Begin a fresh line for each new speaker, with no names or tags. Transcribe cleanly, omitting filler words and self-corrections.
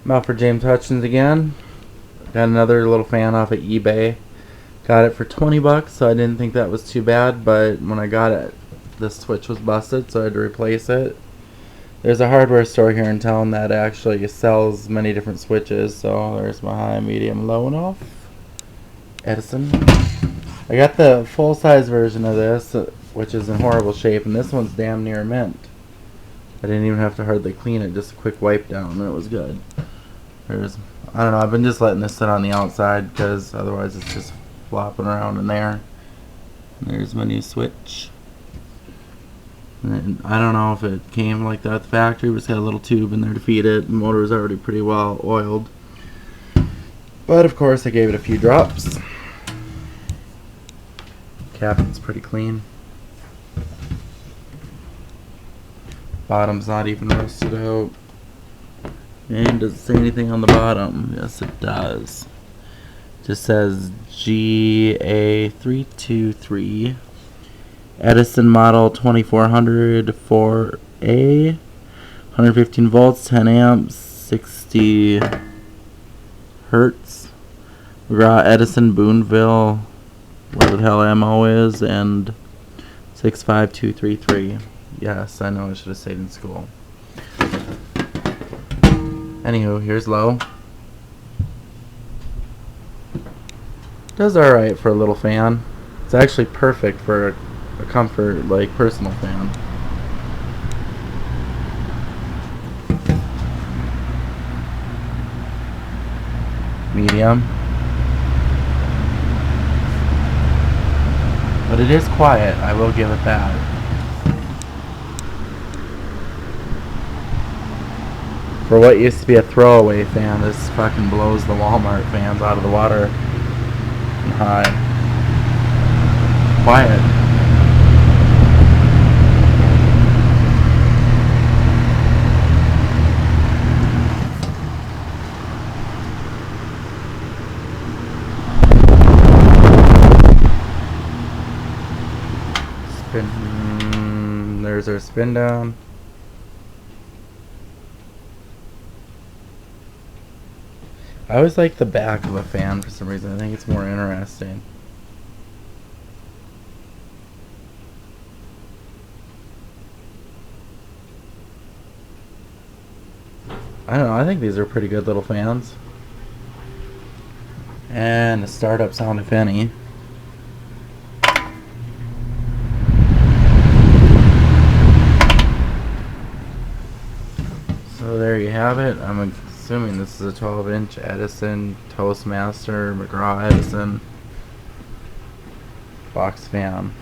I'm out for James Hutchins again. Got another little fan off of eBay. Got it for 20 bucks, so I didn't think that was too bad, but when I got it, the switch was busted, so I had to replace it. There's a hardware store here in town that actually sells many different switches, so there's my high, medium, low, and off. Edison. I got the full-size version of this, which is in horrible shape, and this one's damn near mint. I didn't even have to hardly clean it, just a quick wipe down, and it was good. I don't know, I've been just letting this sit on the outside, because otherwise it's just flopping around in there. And there's my new switch. And I don't know if it came like that at the factory, but it's got a little tube in there to feed it. The motor is already pretty well oiled. But of course I gave it a few drops. Cabin's pretty clean. Bottom's not even rusted out. And does it say anything on the bottom? Yes, it does. Just says GA323 Edison model 2400 4A, 115 volts, 10 amps, 60 hertz. McGraw Edison Boonville, where the hell ammo is, and 65233. Yes, I know I should have stayed in school. Anywho, here's low. Does alright for a little fan. It's actually perfect for a comfort, like, personal fan. Medium. But it is quiet, I will give it that. For what used to be a throwaway fan, this fucking blows the Walmart fans out of the water. And high. Quiet. Spin. There's our spin down. I always like the back of a fan for some reason. I think it's more interesting. I don't know, I think these are pretty good little fans. And a startup sound, if any. So there you have it. I'm assuming this is a 12-inch Edison Toastmaster McGraw Edison box fan.